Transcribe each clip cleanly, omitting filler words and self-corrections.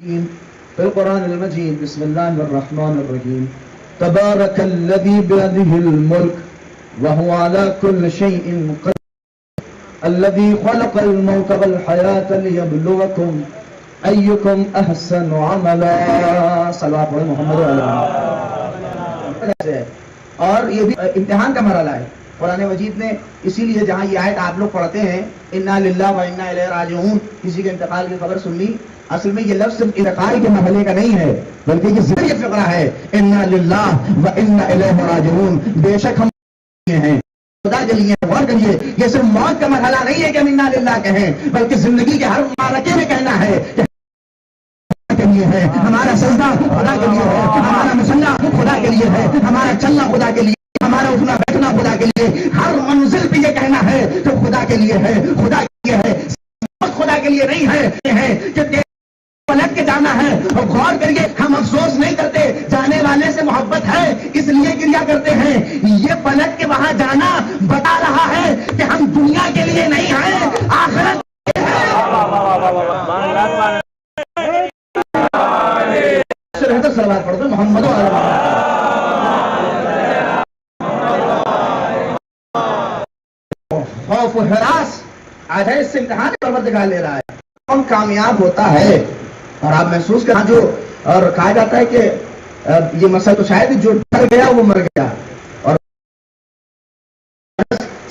في القرآن المجيد. بسم الله الرحمن الرحيم. تبارك الذي بيده الملك وهو على كل شيء قدير الذي خلق الموت والحياة ليبلوكم أيكم أحسن عملا. صلوات محمد علیہ. اور یہ بھی امتحان کا مرحلہ ہے. قرآن مجید نے اسی لیے جہاں یہ آیت آپ لوگ پڑھتے ہیں انا للہ و انا الیہ راجعون، کسی کے انتقال کی خبر سن لی، اصل میں یہ لفظ انتقال کے مرحلے کا نہیں ہے بلکہ یہ ذریعہ فقرہ ہے. انا للہ و انا الیہ راجعون، بے شک ہم ہیں خدا کے لیے. غور کریے، یہ صرف موت کا مرحلہ نہیں ہے کہ ہم انا للہ کہیں، بلکہ زندگی کے ہر معرکے میں کہنا ہے کہ کے لیے ہے، ہمارا سجدہ خدا کے لیے ہے، ہمارا مسلح خدا کے لیے ہے، ہمارا چلنا خدا کے لیے، ہمارا اٹھنا بیٹھنا خدا کے لیے. ہر منزل پہ یہ کہنا ہے تو خدا کے لیے ہے، خدا کے لیے ہے، خدا کے لیے نہیں ہے کہ پلٹ کے جانا ہے. اور غور کریے، ہم افسوس نہیں کرتے جانے والے سے محبت ہے اس لیے کریا کرتے ہیں. یہ پلٹ کے وہاں جانا بتا رہا ہے کہ ہم دنیا کے لیے نہیں ہیں، آخرت کے لیے ہیں. صلوات پڑھ دو محمد خوف و ہراس آج ہے، اس سے امتحان پروردگار لے رہا ہے. کون کامیاب ہوتا ہے؟ اور آپ محسوس کرنا جو اور کہا جاتا ہے کہ یہ مسئلہ تو شاید جو ڈر گیا وہ مر گیا، اور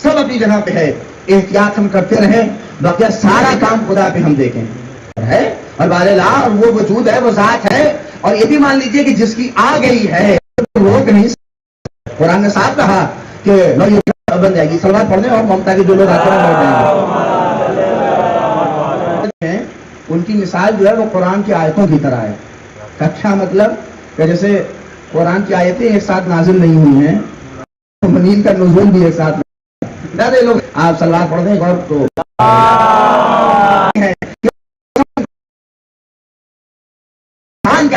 سب اپنی جگہ پہ ہے. احتیاط ہم کرتے رہیں، باقی سارا کام خدا پہ ہم دیکھیں ہے. اور بہرحال اور وہ وجود ہے، وہ ذات ہے. اور یہ بھی مان لیجئے کہ جس کی آ گئی ہے روک نہیں. قرآن نے صاحب کہا کہ لو یہ بن جائے گی. صلوات پڑھنے اور ممتا کے جو لوگ آتے ہیں ان کی مثال جو ہے وہ قرآن کی آیتوں کی طرح ہے. کیا مطلب کہ جیسے قرآن کی آیتیں ایک ساتھ نازل نہیں ہوئی ہیں، منین کا نزول بھی ایک ساتھ نہیں. لوگ آپ صلوات پڑھتے ہیں اور تو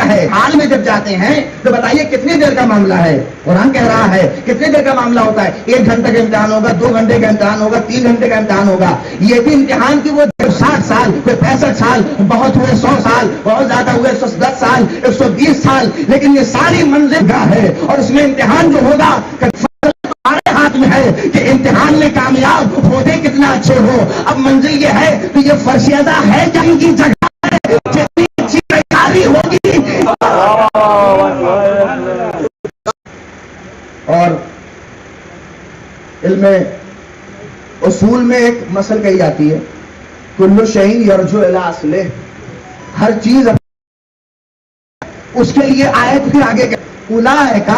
ہے حال میں جب جاتے ہیں تو بتائیے کتنی دیر کا معاملہ ہے. قرآن کہہ رہا ہے کتنی دیر کا معاملہ ہوتا ہے. 1 گھنٹے کا امتحان ہوگا، 2 گھنٹے کا امتحان ہوگا، 3 گھنٹے کا امتحان ہوگا. یہ بھی امتحان کی وہ 60 سال، پھر 65 سال، بہت ہوئے 100 سال، بہت زیادہ ہوئے 110 سال، 120 سال، لیکن یہ ساری منزل گاہ ہے. اور اس میں امتحان جو ہوگا ہمارے ہاتھ میں ہے کہ امتحان میں کامیاب ہوتے کتنا اچھے ہو. اب منزل یہ ہے کہ یہ فرشیدہ ہے جنگ کی جگہ ہے، جتنی اچھی تیاری ہوگی. اور علم اصول میں ایک مسئلہ کہی جاتی ہے کل شیء یرجع الی اصلہ، ہر چیز اس کے لیے آیت پھر آگے اولئک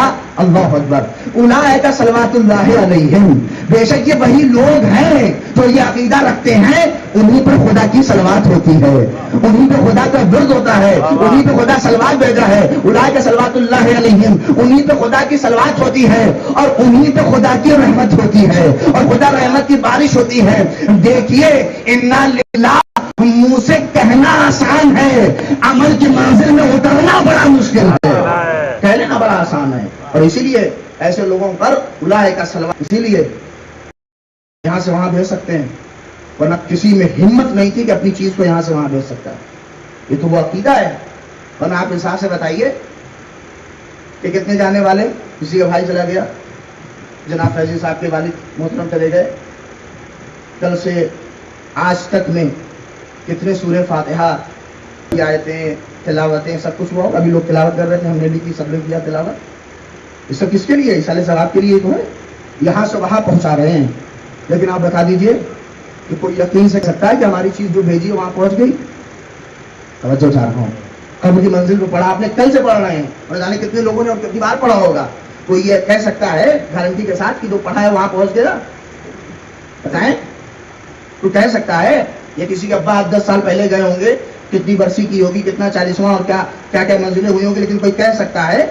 اللہ اکبر اولئک صلوات اللہ علیہم، بے شک یہ وہی لوگ ہیں جو یہ عقیدہ رکھتے ہیں انہی پر خدا کی صلوات ہوتی ہے، انہی پہ خدا کا ورد ہوتا ہے، انہی پہ خدا صلوات بھیجا ہے. اولئک صلوات اللہ علیہم، انہی پہ خدا کی صلوات ہوتی ہے اور انہی پہ خدا کی رحمت ہوتی ہے اور خدا رحمت کی بارش ہوتی ہے. دیکھیے انا للہ منہ سے کہنا آسان ہے، عمل کی منزل میں اترنا بڑا مشکل ہے. کہہ لینا بڑا آسان ہے. اور اسی لیے ایسے لوگوں پر اولئک صلوات، اسی لیے یہاں سے وہاں بھیج سکتے ہیں، ورنہ کسی میں ہمت نہیں تھی کہ اپنی چیز کو یہاں سے وہاں بھیج سکتا ہے. یہ تو وہ عقیدہ ہے. ورنہ آپ انصاف سے بتائیے کہ کتنے جانے والے، کسی کا بھائی چلا گیا، جناب فیضی صاحب کے والد محترم چلے گئے، کل سے آج تک میں کتنے سورہ فاتحہ کی آیتیں تلاوتیں سب کچھ ہوا. ابھی لوگ تلاوت کر رہے تھے، ہم نے بھی کی، سب نے کیا تلاوت. یہ سب کس کے لیے؟ ایسا ثواب کے لیے تو ہے. یہاں سے وہاں پہنچا رہے ہیں. لیکن آپ بتا دیجئے کہ کوئی یقین سے سکتا ہے کہ ہماری چیز جو بھیجی وہاں پہنچ گئی؟ توجہ چاہ رہا ہوں. قبر کی منزل کو پڑھا آپ نے، کل سے پڑھ رہے ہیں، اور جانے کتنے لوگوں نے اور کتنی بار پڑھا ہوگا. کوئی یہ کہہ سکتا ہے گارنٹی کے ساتھ کہ جو پڑھا ہے وہاں پہنچ گیا؟ بتائیں، کوئی کہہ سکتا ہے؟ یا کسی کے ابا 10 سال پہلے گئے ہوں گے، کتنی برسی کی ہوگی، کتنا 40واں اور کیا کیا منزلیں ہوئی ہوں گی، لیکن کوئی کہہ سکتا ہے؟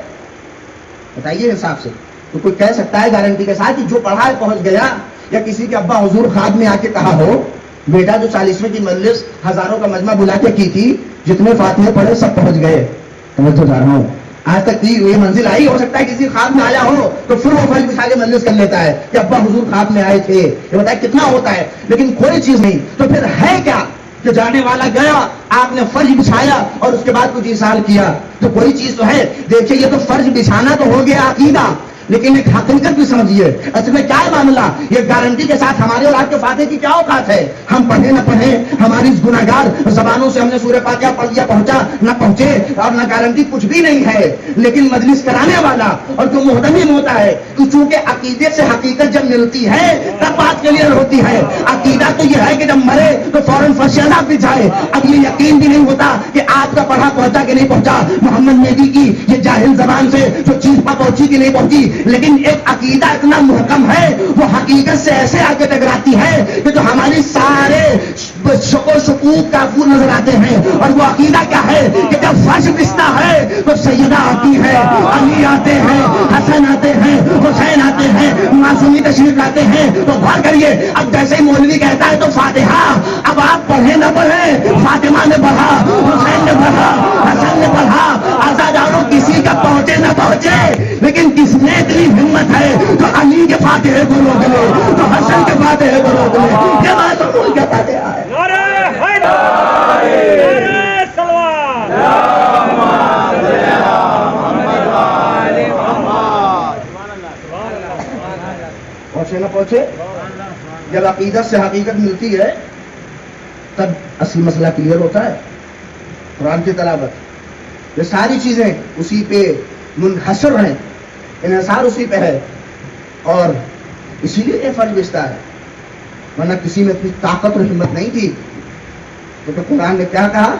بتائیے حساب سے. تو کوئی کہہ سکتا ہے گارنٹی کے ساتھ کہ جو پڑھا ہے پہنچ گیا؟ یا کسی کے ابا حضور خواب میں آ کے کہا ہو بیٹا جو 40ویں کی مجلس ہزاروں کا مجمع بلا کے کی تھی، جتنے فاتحے پڑھے سب پہنچ گئے. سمجھ جا رہا ہوں. آج تک یہ منزل آئی؟ ہو سکتا ہے کسی خواب میں آیا ہو تو پھر وہ فرض بچھا کے مجلس کر لیتا ہے کہ ابا حضور خواب میں آئے تھے. یہ بتائے کتنا ہوتا ہے، لیکن کوئی چیز نہیں. تو پھر ہے کیا کہ جانے والا گیا، آپ نے فرش بچھایا اور اس کے بعد کچھ ایصال کیا، تو کوئی چیز تو ہے. دیکھیے یہ تو فرش بچھانا تو ہو گیا عقیدہ، لیکن ایک حقیقت بھی سمجھیے. اصل میں کیا ہے معاملہ؟ یہ گارنٹی کے ساتھ ہمارے اور آپ کے فاتح کی کیا اوقات ہے؟ ہم پڑھیں نہ پڑھیں، ہماری اس گناہگار زبانوں سے ہم نے سورہ فاتحہ پڑھ لیا، پہنچا نہ پہنچے، اور نہ گارنٹی کچھ بھی نہیں ہے. لیکن مجلس کرانے والا اور جو محتمم ہوتا ہے، تو چونکہ عقیدے سے حقیقت جب ملتی ہے تب بات کلیئر ہوتی ہے. عقیدہ تو یہ ہے کہ جب مرے تو فوراً فرش عذاب بھی جائے. اب یہ یقین بھی نہیں ہوتا کہ آپ کا پڑھا پہنچا کہ نہیں پہنچا، محمد مہدی کی یہ جاہل زبان سے جو چیز پہنچی کہ نہیں پہنچی. لیکن ایک عقیدہ اتنا محکم ہے، وہ حقیقت سے ایسے آگے ٹکراتی ہے کہ جو ہماری سارے شک و شکوک کافور نظر آتے ہیں. اور وہ عقیدہ کیا ہے کہ جب فرش بچتا ہے تو سیدہ آتی ہے، علی آتے ہیں، حسن آتے ہیں، حسین آتے ہیں، معصومی تشریف لاتے ہیں. تو غور کریے، اب جیسے ہی مولوی کہتا ہے تو فاتحہ، اب آپ پڑھیں نہ پڑھیں، فاطمہ نے پڑھا، حسین نے پڑھا، حسن نے پڑھا، آزاداروں کسی کا پہنچے نہ پہنچے، لیکن کس نے اتنی ہمت ہے تو علی کے فاتحے کو روک لے، تو حسن کے فاتحے کو روک لے. یہ بات تو کیا فاتحہ ہے. پہنچے نہ پہنچے، جب عقیدت سے حقیقت ملتی ہے تب اصل مسئلہ کلیئر ہوتا ہے. قرآن کی تلاوت، یہ ساری چیزیں اسی پہ منحصر ہیں، انحصار اسی پہ ہے، اور اسی لیے یہ فرض بچتا ہے. ورنہ کسی میں اتنی طاقت اور ہمت نہیں تھی. تو قرآن نے کیا کہا؟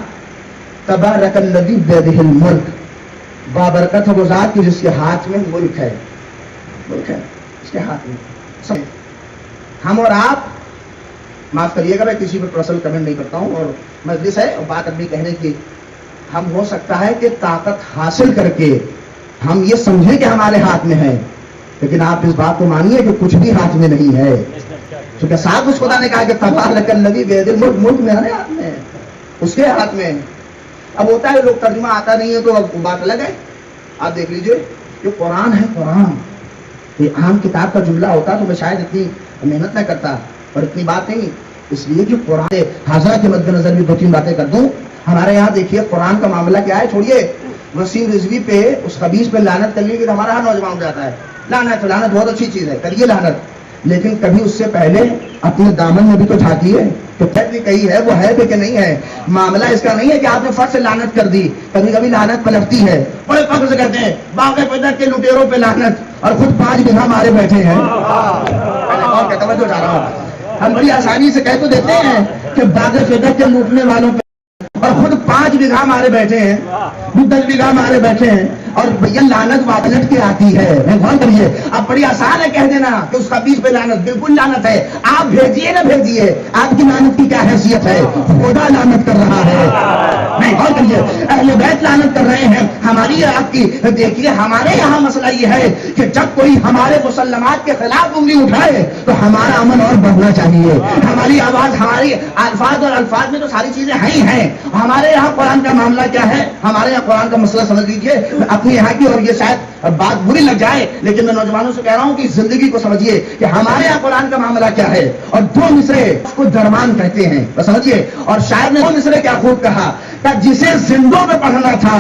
تبارک الذی بیدہ الملک، بابرکت ہے وہ ذات کی جس کے ہاتھ میں ملک ہے. ملک ہے اس کے ہاتھ میں. ہم اور آپ، معاف کریے گا میں کسی پہ پرسنل کمنٹ نہیں کرتا ہوں، اور مجلس ہے اور بات اپنی کہنے کی، ہم ہو سکتا ہے کہ طاقت حاصل کر کے ہم یہ سمجھیں کہ ہمارے ہاتھ میں ہے، لیکن آپ اس بات کو مانیے کہ کچھ بھی ہاتھ میں نہیں ہے. کیونکہ صاحب اس خدا نے کہا کہ تبارک الذی بیدہ الملک، ملک میرے ہاتھ میں ہے، اس کے ہاتھ میں. اب ہوتا ہے لوگ ترجمہ آتا نہیں ہے تو اب بات الگ ہے. آپ دیکھ لیجئے کہ قرآن ہے، قرآن یہ عام کتاب کا جملہ ہوتا تو میں شاید اتنی محنت نہ کرتا، اور اتنی بات نہیں. اس لیے کہ قرآن حاضرہ کے مد نظر بھی دو تین باتیں کر دوں. ہمارے یہاں دیکھیے قرآن کا معاملہ کیا ہے، چھوڑیے وسیم رضوی پہ، اس خبیث پہ لعنت کر لیے کہ ہمارا ہر نوجوان ہو جاتا ہے. لعنت لعنت بہت اچھی چیز ہے، کریے لعنت، لیکن کبھی اس سے پہلے اپنے دامن میں بھی تو جھانکیے کہ بھی کہی ہے وہ ہے بھی کہ نہیں ہے. معاملہ اس کا نہیں ہے کہ آپ نے فرض سے لعنت کر دی، کبھی کبھی لعنت پلٹتی ہے. بڑے فخر سے کہتے ہیں باغ پیدا کے لٹیروں پہ لعنت، اور خود 5 بیگھہ مارے بیٹھے ہیں. اور کہتا میں تو جا رہا ہوں، ہم بڑی آسانی سے کہہ تو دیتے ہیں کہ باغ پیدا کے لوٹنے والوں پہ، اور خود 5 بیگھہ مارے بیٹھے ہیں، 10 بیگھہ مارے بیٹھے ہیں، اور بھیا لعنت واپلٹ کے آتی ہے. غور کریے، اب بڑی آسان ہے کہہ دینا کہ اس خبیث پہ لعنت، بالکل لعنت ہے. آپ بھیجیے نہ بھیجیے، آپ کی لعنت کی کیا حیثیت ہے؟ خدا لعنت کر رہا ہے. نہیں، غور کریے، اہل بیت لعنت کر رہے ہیں، ہماری آپ کی. دیکھیے ہمارے یہاں مسئلہ یہ ہے کہ جب کوئی ہمارے مسلمات کے خلاف انگلی اٹھائے تو ہمارا عمل اور بڑھنا چاہیے. ہماری آواز، ہماری الفاظ، اور الفاظ میں تو ساری چیزیں ہیں. ہمارے یہاں قرآن کا معاملہ کیا ہے؟ ہمارے یہاں قرآن کا مسئلہ سمجھ لیجیے اپنے یہاں کی، اور یہ شاید بات بری لگ جائے لیکن میں نوجوانوں سے کہہ رہا ہوں کہ زندگی کو سمجھیے کہ ہمارے یہاں قرآن کا معاملہ کیا ہے. اور 2 مصرے اس کو درمان کہتے ہیں، بس سمجھیے. اور شاعر نے 2 مصرے کیا خوب کہا کہ جسے زندوں پہ پڑھنا تھا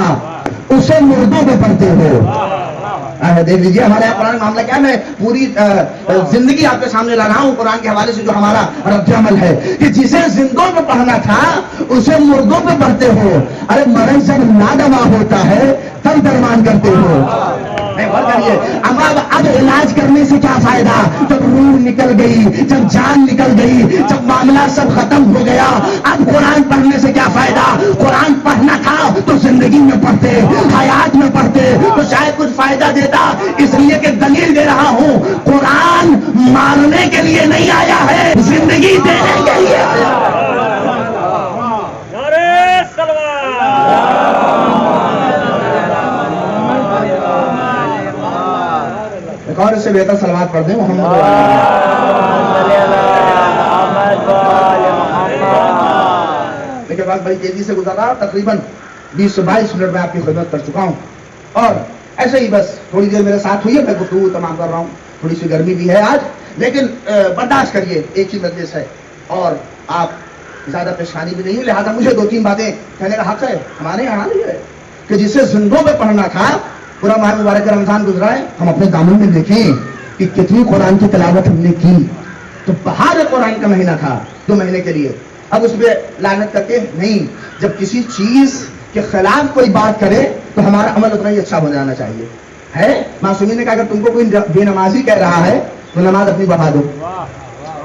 اسے مردوں پہ پڑھتے ہو. دیکھ لیجیے ہمارے یہاں قرآن معاملہ کیا ہے. میں پوری زندگی آپ کے سامنے لا رہا ہوں قرآن کے حوالے سے جو ہمارا رد عمل ہے کہ جسے زندوں پہ پڑھنا تھا اسے مردوں پہ پڑھتے ہو. ارے مرض جب نادوا ہوتا ہے تب درمان کرتے ہو. اب علاج کرنے سے کیا فائدہ جب روح نکل گئی، جب جان نکل گئی، جب معاملہ سب ختم ہو گیا. اب قرآن پڑھنے سے کیا فائدہ؟ قرآن پڑھنا تھا تو زندگی میں پڑھتے، حیات میں پڑھتے تو شاید کچھ فائدہ دیتا. اس لیے کہ دلیل دے رہا ہوں، قرآن مارنے کے لیے نہیں آیا ہے، زندگی دینے کے لیے آیا. اور اس سے بہتر صلوات پڑھ دیں محمد. لیکن بات بڑی تیزی سے گزر رہا، تقریباً 20 سے 22 منٹ میں آپ کی خدمت کر چکا ہوں، اور ایسے ہی بس تھوڑی دیر میرے ساتھ ہوئی ہے، میں گفتگو تمام کر رہا ہوں. تھوڑی سی گرمی بھی ہے آج، لیکن برداشت کریے، ایک ہی مجلس ہے اور آپ زیادہ پریشانی بھی نہیں ہے، لہٰذا مجھے 2-3 باتیں کہنے کا حق ہے. ہمارے یہاں حال یہ ہے کہ جسے زندوں میں پڑھنا تھا، پورا ماہ مبارک رمضان گزرا ہے، ہم اپنے دامن میں دیکھیں کہ کتنی قرآن کی تلاوت ہم نے کی. تو بہار قرآن کا مہینہ تھا 2 مہینے کے لیے. اب اس پہ لعنت کرتے نہیں. جب کسی چیز کے خلاف کوئی بات کرے تو ہمارا عمل اتنا ہی اچھا ہو جانا چاہیے. ہے معصومین نے کہا اگر تم کو کوئی بے نمازی کہہ رہا ہے تو نماز اپنی بڑھا دو.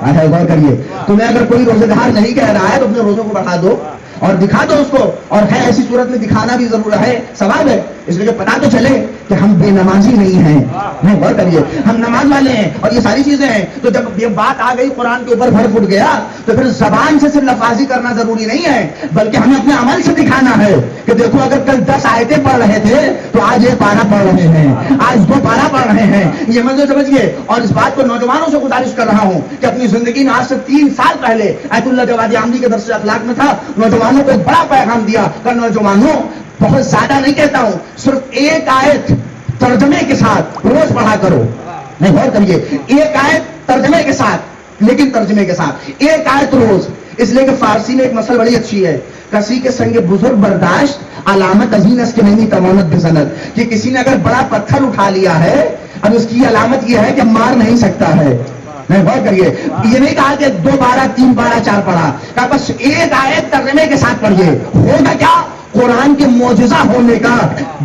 غور کریے، تمہیں اگر کوئی روزے دار نہیں کہہ رہا ہے تو اپنے روزوں کو بڑھا دو اور دکھا دو اس کو. اور ہے ایسی صورت میں دکھانا بھی ضرور ہے، ثواب ہے، اس لیے کہ پتا تو چلے کہ ہم بے نمازی نہیں ہیں. نہیں، غور کریے، ہم نماز والے ہیں اور یہ ساری چیزیں ہیں. تو جب یہ بات آ گئی قرآن کے اوپر بھر پھٹ گیا تو پھر زبان سے صرف لفاظی کرنا ضروری نہیں ہے، بلکہ ہمیں اپنے عمل سے دکھانا ہے کہ دیکھو اگر کل 10 آیتیں پڑھ رہے تھے تو آج 1 پارہ پڑھ رہے ہیں، آج 2 پارہ پڑھ رہے ہیں. یہ مطلب سمجھیے. اور اس بات کو نوجوانوں سے گزارش کر رہا ہوں کہ اپنی زندگی میں آج سے 3 سال پہلے آیت اللہ جوادی عاملی کے درس اخلاق میں تھا، نوجوانوں کو ایک بڑا پیغام دیا کہ نوجوانوں، بہت زیادہ نہیں کہتا ہوں، صرف 1 آیت ترجمے کے ساتھ روز پڑھا کرو. نہیں، غور کریے، 1 آیت ترجمے کے ساتھ، لیکن ترجمے کے ساتھ 1 آیت روز. اس لیے کہ فارسی میں ایک مسئلہ بڑی اچھی ہے، کسی کے سنگ بزرگ برداشت علامت ازینس کے نہیں تمامت بسند، کہ کسی نے اگر بڑا پتھر اٹھا لیا ہے اب اس کی علامت یہ ہے کہ مار نہیں سکتا ہے. نہیں، غور کریے، یہ نہیں کہا کہ 2 پارہ 3 پارہ 4 پارہ، کہا بس 1 آیت ترجمے کے ساتھ پڑھیے. ہوگا کیا؟ قرآن کے معجزہ ہونے کا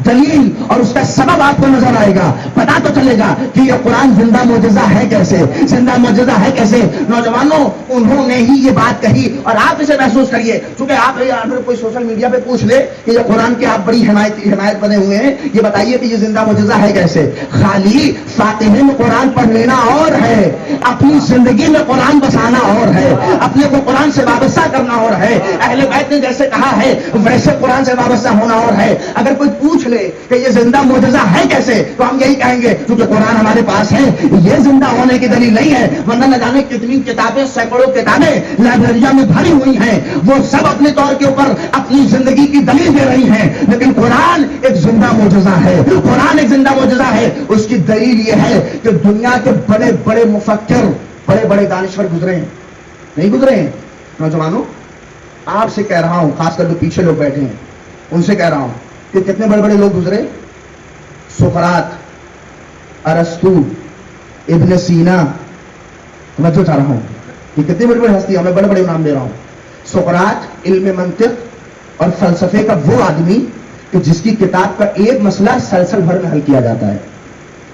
دلیل اور اس کا سبب آپ کو نظر آئے گا. پتا تو چلے گا کہ یہ قرآن زندہ معجزہ ہے کیسے، زندہ معجزہ ہے کیسے. نوجوانوں، انہوں نے ہی یہ بات کہی اور آپ اسے محسوس کریے. چونکہ آپ اگر کوئی سوشل میڈیا پہ پوچھ لے کہ یہ قرآن کے آپ بڑی حمایت بنے ہوئے ہیں، یہ بتائیے کہ یہ زندہ معجزہ ہے کیسے. خالی فاتحے میں قرآن پڑھ لینا اور ہے، اپنی زندگی میں قرآن بسانا اور ہے، اپنے کو قرآن سے وابستہ کرنا اور ہے. اہل بیت نے جیسے کہا ہے ویسے قرآن سے وابستہ ہونا اور ہے. اگر کوئی پوچھ لے کہ یہ زندہ معجزہ ہے کیسے تو ہم یہی کہیں گے کیونکہ قرآن ہمارے پاس ہے. یہ زندہ ہونے کی دلیل نہیں ہے، ورنہ نہ جانے کتنی کتابیں، سینکڑوں کتابیں لائبریریوں میں بھری ہوئی ہیں، وہ سب اپنے طور کے اوپر اپنی زندگی کی دلیل دے رہی ہیں. لیکن قرآن ایک زندہ معجزہ ہے، قرآن ایک زندہ معجزہ ہے. اس کی دلیل یہ ہے کہ دنیا کے بڑے بڑے مفکر، بڑے بڑے دانشور گزرے ہیں، نہیں گزرے ہیں. نوجوانوں، آپ سے کہہ رہا ہوں، خاص کر جو پیچھے لوگ بیٹھے ہیں ان سے کہہ رہا ہوں کہ کتنے بڑے بڑے لوگ گزرے. سقراط، ارسطو، ابن سینا، توجہ چاہ رہا ہوں، یہ کتنی بڑی بڑی ہستی ہیں، میں بڑے بڑے نام دے رہا ہوں. سقراط علم منطق اور فلسفے کا وہ آدمی کہ جس کی کتاب کا ایک مسئلہ سلسل بھر میں حل کیا جاتا ہے.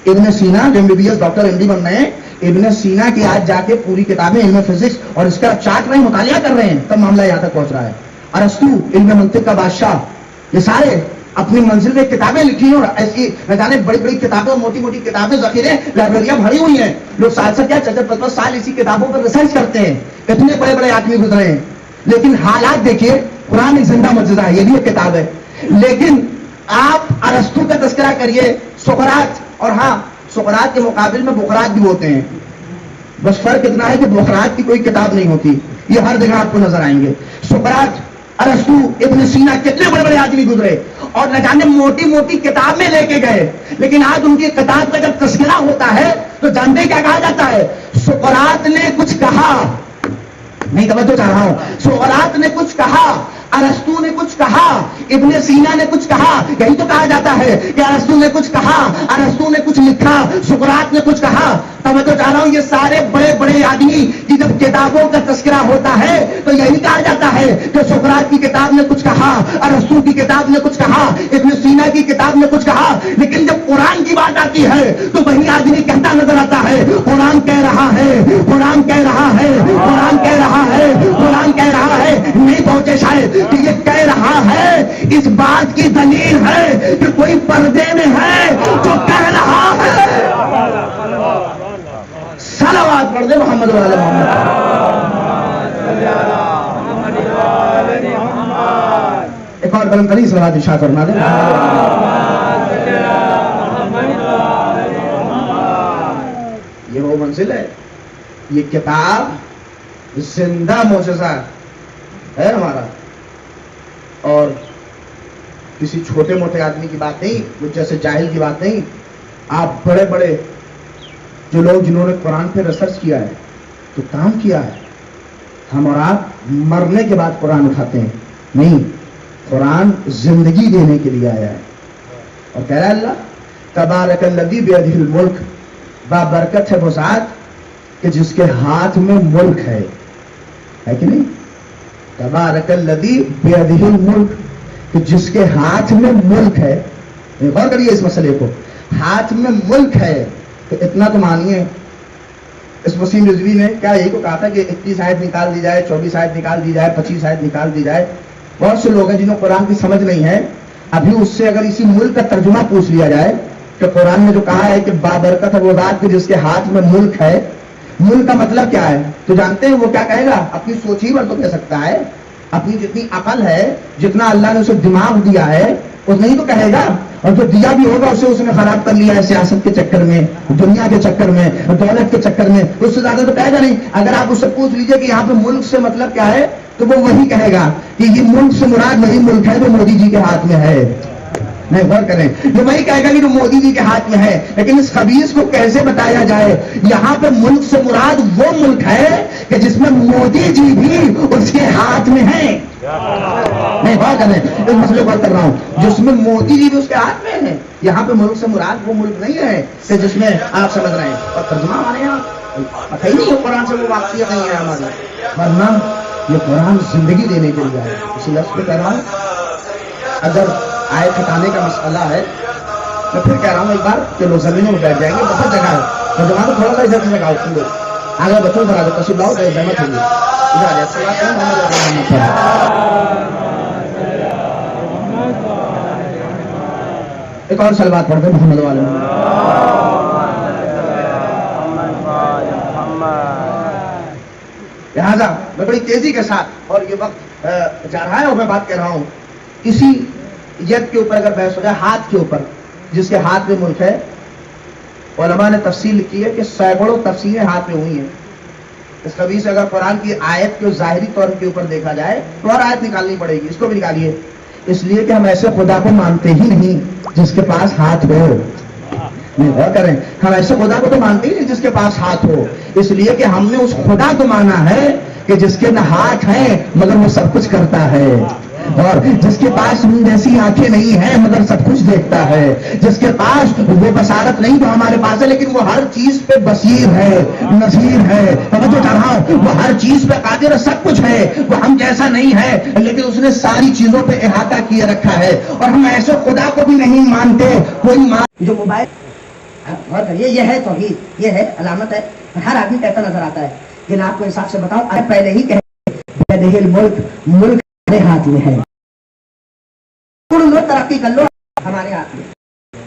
ابن سینا جو MBBS ڈاکٹر MD بن رہے ہیں، ابن سینا کی آج جا کے پوری کتابیں علم فزکس اور اس کا چارٹ میں مطالعہ کر رہے ہیں، تب معاملہ یہاں تک پہنچ رہا ہے. ارسطو علم منطق کا بادشاہ، یہ سارے اپنی منزل میں کتابیں لکھی ہیں اور ایسی نہ جانے بڑی بڑی کتابیں اور موٹی موٹی کتابیں ذخیرے لائبریریاں بھری ہوئی ہیں. لوگ سال سے کیا 4-5 سال اسی کتابوں پر ریسرچ کرتے ہیں. اتنے بڑے بڑے آدمی گزرے ہیں. لیکن حالات دیکھیے، قرآن ایک زندہ معجزہ ہے، یہ بھی ایک کتاب ہے. لیکن آپ ارسطو کا تذکرہ کریے، سقراط، اور ہاں سقراط کے مقابل میں بقراط بھی ہوتے ہیں، بس فرق اتنا ہے کہ بقراط کی کوئی کتاب نہیں ہوتی. یہ ہر جگہ آپ کو نظر آئیں گے. سقراط، ارسطو، ابن سینا، کتنے بڑے بڑے آدمی گزرے اور نہ جانے موٹی موٹی کتابیں لے کے گئے. لیکن آج ان کی کتاب کا جب تذکرہ ہوتا ہے تو جانتے کیا کہا جاتا ہے؟ سقراط نے کچھ کہا. نہیں، توجہ چاہ رہا ہوں. سقراط نے کچھ کہا، ارسطو نے کچھ کہا، ابن سینا نے کچھ کہا. یہی تو کہا جاتا ہے کہ ارسطو نے کچھ کہا، ارسطو نے کچھ لکھا، سقراط نے کچھ کہا. توجہ چاہ رہا ہوں، یہ سارے بڑے بڑے آدمی کی جب کتابوں کا تذکرہ ہوتا ہے تو یہی کہا جاتا ہے کہ سقراط کی کتاب نے کچھ کہا، ارسطو کی کتاب نے کچھ کہا، ابن سینا کی کتاب نے کچھ کہا. لیکن جب قرآن کی بات آتی ہے تو وہی آدمی کہتا نظر آتا ہے قرآن کہہ رہا ہے، قرآن کہہ رہا ہے، قرآن کہہ رہا ہے، قرآن کہہ رہا ہے. نہیں پہنچے شاید کہ یہ کہہ رہا ہے اس بات کی دلیل ہے کہ کوئی پردے میں ہے جو کہہ رہا ہے. صلوات پڑھ دے محمد والے محمد. ایک اور بلند ترین صلوات ارشاد فرما دے. یہ وہ منزل ہے، یہ کتاب زندہ معجزہ ہے ہمارا، اور کسی چھوٹے موٹے آدمی کی بات نہیں، مجھ جیسے جاہل کی بات نہیں. آپ بڑے بڑے جو لوگ جنہوں نے قرآن پہ ریسرچ کیا ہے، جو کام کیا ہے، ہم اور آپ مرنے کے بعد قرآن اٹھاتے ہیں، نہیں، قرآن زندگی دینے کے لیے آیا ہے. اور کہہ رہا ہے اللہ تبارک الذی بیدہ الملک، بابرکت ہے وہ ذات کہ جس کے ہاتھ میں ملک ہے کہ نہیں؟ تبارک الذی بیدہ الملک، کہ جس کے ہاتھ میں ملک ہے. غور کریے اس مسئلے کو، ہاتھ میں ملک ہے تو اتنا تو مانیے. اس وسیم رضوی نے کیا یہی کو کہا تھا کہ 21 آیت نکال دی جائے، 24 آیت نکال دی جائے، 25 آیت نکال دی جائے. بہت سے لوگ ہیں جنہوں قرآن کی سمجھ نہیں ہے. ابھی اس سے اگر اسی ملک کا ترجمہ پوچھ لیا جائے کہ قرآن نے جو کہا ہے کہ بابرکت ہے وہ ذات کے جس کے ہاتھ میں ملک ہے، ملک کا مطلب کیا ہے تو جانتے ہیں وہ کیا کہے گا؟ اپنی سوچ ہی پر تو کہہ سکتا ہے، اپنی جتنی عقل ہے، جتنا اللہ نے اسے دماغ دیا ہے اتنا ہی تو کہے گا. اور جو دیا بھی ہوگا اسے اس نے خراب کر لیا ہے سیاست کے چکر میں، دنیا کے چکر میں، دولت کے چکر میں، اس سے زیادہ تو کہے گا نہیں. اگر آپ اس سے پوچھ لیجئے کہ یہاں پہ ملک سے مطلب کیا ہے تو وہ وہی کہے گا کہ یہ ملک سے مراد وہی ملک ہے جو مودی جی کے ہاتھ میں ہے. نہیں، غور کریں، یہ وہی کہے گا کہ جو مودی جی کے ہاتھ میں ہے. لیکن اس خبیث کو کیسے بتایا جائے یہاں پہ ملک سے مراد وہ ملک ہے کہ جس میں مودی جی بھی اس کے ہاتھ میں ہے. نہیں، غور کریں، اس مسئلے پر کر رہا ہوں، جس میں مودی جی بھی اس کے ہاتھ میں ہے. یہاں پہ ملک سے مراد وہ ملک نہیں ہے کہ جس میں آپ سمجھ رہے ہیں. اور ترجمہ ہمارے یہاں پتہ ہی نہیں ہے، قرآن سے وہ واقعیت نہیں ہے ہماری، ورنہ یہ قرآن زندگی دینے کے لیے ہے. اسی لفظ پہ کہہ رہا ہوں، اگر آیت ہٹانے کا مسئلہ ہے میں پھر کہہ رہا ہوں ایک بار کہ لوگ زمینوں میں بیٹھ جائیں گے، بہت جگہ ہے. نوجوان تھوڑا سا ادھر سے لگاؤ، تم لوگ آگے بچوں ذرا تشریف لاؤ، زحمت ہوگی. ایک اور سلوات پڑھ دیں محمد والے. لہٰذا میں بڑی تیزی کے ساتھ، اور یہ وقت جا رہا ہے اور میں بات کر رہا ہوں، اسی ید کے اوپر اگر بحث ہو جائے، ہاتھ کے اوپر جس کے ہاتھ میں ملک ہے، علماء نے تفصیل لکھی ہے کہ سینکڑوں تفسیریں ہاتھ میں ہوئی ہیں. اس قبیل سے اگر قرآن کی آیت کے ظاہری طور کے اوپر دیکھا جائے تو اور آیت نکالنی پڑے گی. اس کو بھی نکالیے، اس لیے کہ ہم ایسے خدا کو مانتے ہی نہیں جس کے پاس ہاتھ ہو. نہیں، غور کریں، ہم ایسے خدا کو تو مانتے ہی نہیں جس کے پاس ہاتھ ہو، اس لیے کہ ہم نے اس خدا کو مانا ہے کہ جس کے نہ ہاتھ ہیں مگر وہ سب کچھ کرتا ہے، اور جس کے پاس جیسی آنکھیں نہیں ہیں مگر سب کچھ دیکھتا ہے، جس کے پاس وہ بصارت نہیں تو ہمارے پاس ہے لیکن وہ ہر چیز پہ بصیر ہے، نذیر ہے. توجہ کر رہا ہوں، وہ ہر چیز پہ قادر ہے، سب کچھ ہے. وہ ہم جیسا نہیں ہے لیکن اس نے ساری چیزوں پہ احاطہ کیے رکھا ہے. اور ہم ایسے خدا کو بھی نہیں مانتے. کوئی جو موبائل غور کریے، یہ ہے توحید، یہ ہے علامت ہے، ہر آدمی کہتا نظر آتا ہے. لیکن آپ کو انصاف سے بتاؤں، ارے پہلے ہی کہ ملک ہمارے ہاتھ میں ہے. ترقی کر لو، ہمارے ہاتھ میں،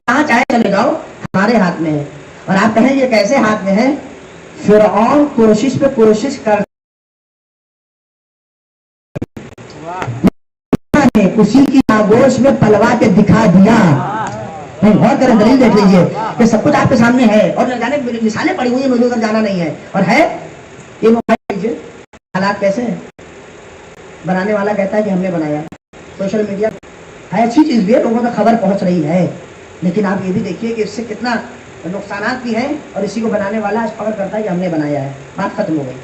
کہاں چاہے چلے جاؤ ہمارے ہاتھ میں ہے. اور آپ کہیں یہ کیسے ہاتھ میں ہے؟ فرعون کوشش پہ کوشش کر اسی کی آگوش میں پلوا کے دکھا دیا. غور کریں، دلیل دیکھ لیجئے کہ سب کچھ آپ کے سامنے ہے اور جانے مثالیں پڑی ہوئی ہیں، مجھے ادھر جانا نہیں ہے. اور ہے یہ موبائل لیجئے، حالات کیسے ہیں؟ بنانے والا کہتا ہے کہ ہم نے بنایا. سوشل میڈیا ہے اچھی چیز بھی ہے، لوگوں تک خبر پہنچ رہی ہے، لیکن آپ یہ بھی دیکھیے کہ اس سے کتنا نقصانات بھی ہیں، اور اسی کو بنانے والا اس پکڑ کرتا ہے کہ ہم نے بنایا ہے، بات ختم ہو گئی.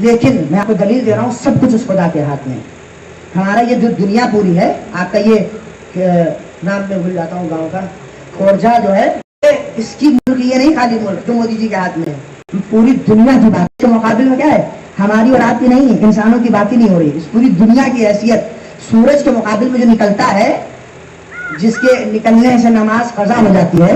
لیکن میں آپ کو دلیل دے رہا ہوں، سب کچھ اس خدا کے ہاتھ میں. ہمارا یہ جو دنیا پوری ہے، آپ کا یہ نام میں بھول جاتا ہوں گاؤں کا، خورجہ جو ہے، اس کی ملک یہ نہیں خالی ملک جو مودی جی کے ہاتھ میں ہے، پوری دنیا کی بات کے مقابل میں کیا ہے؟ ہماری اور آپ کی نہیں، انسانوں کی بات ہی نہیں ہو رہی. اس پوری دنیا کی حیثیت سورج کے مقابل میں جو نکلتا ہے، جس کے نکلنے سے نماز قضا ہو جاتی ہے،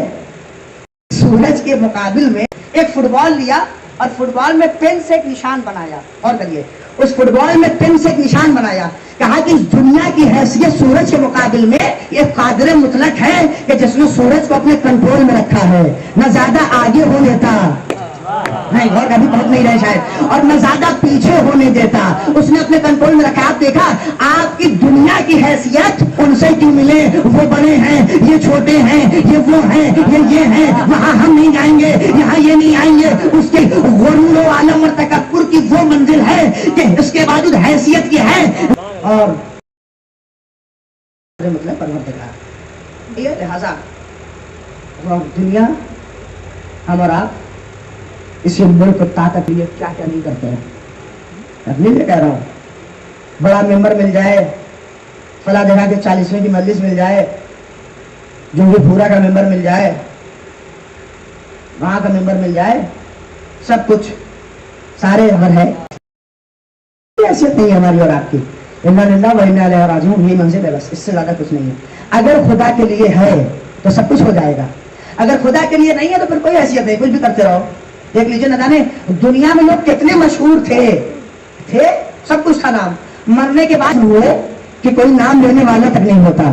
سورج کے مقابل میں ایک فٹ بال لیا اور فٹ بال میں پین سے ایک نشان بنایا. اور کریے، اس فٹ بال میں پین سے ایک نشان بنایا، کہا کہ اس دنیا کی حیثیت سورج کے مقابل میں یہ قادر مطلق ہے کہ جس نے سورج کو اپنے کنٹرول میں رکھا ہے، نہ زیادہ آگے ہو دیتا، نہیں اور کبھی بہت نہیں رہے شاید، اور نہ زیادہ پیچھے ہونے دیتا، اس نے اپنے کنٹرول میں رکھا. آپ دیکھا آپ کی دنیا کی حیثیت ان سے کیوں ملے؟ وہ بڑے ہیں، یہ چھوٹے ہیں، یہ وہ ہیں، یہ ہیں، وہاں ہم نہیں جائیں گے، یہاں یہ نہیں آئیں گے. اس کے غرور و عالم اور تکبر کی وہ منزل ہے کہ اس کے باوجود حیثیت کی ہے. اور مطلب پروردگار یہ لہذا دنیا، ہم اور آپ اسی ملک کو طاقت لیے کیا کیا نہیں کرتے ہیں. اپنی بھی کہہ رہا ہوں، بڑا ممبر مل جائے، فلاں جگہ کے 40ویں کی مجلس مل جائے، جنگی پورا کا ممبر مل جائے، وہاں کا ممبر مل جائے، سب کچھ سارے گھر ہے، حیثیت نہیں ہے ہماری اور آپ کی. انا للہ و انا الیہ راجعون، یہ منزل ہے بس، اس سے زیادہ کچھ نہیں ہے. اگر خدا کے لیے ہے تو سب کچھ ہو جائے گا، اگر خدا کے لیے نہیں ہے تو پھر کوئی حیثیت نہیں، کچھ بھی کرتے رہو. دیکھ لیجیے نہ جانے دنیا میں لوگ کتنے مشہور تھے، سب کچھ تھا، نام مرنے کے بعد ہوئے کہ کوئی نام لینے والا تک نہیں ہوتا.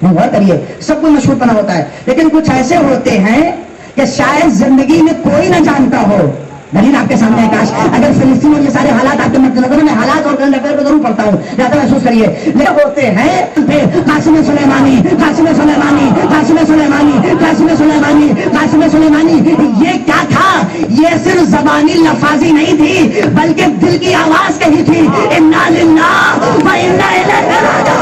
غور کریے، سب کچھ مشہور بنا ہوتا ہے، لیکن کچھ ایسے ہوتے ہیں کہ شاید زندگی میں کوئی نہ جانتا ہو. دلیل آپ کے سامنے ہے، کاش اگر فلسطین اور یہ سارے حالات آپ کے مد نظر میں، حالات اور کرنٹ افیئر کو ضرور پڑھتا ہوں، زیادہ محسوس کریے. یہ ہوتے ہیں قاسم سلیمانی، قاسم سلیمانی، قاسم سلیمانی، قاسم سلیمانی، قاسم سلیمانی. یہ کیا تھا؟ یہ صرف زبانی لفاظی نہیں تھی بلکہ دل کی آواز کہی تھی، انا للہ و انا الیہ راجعون.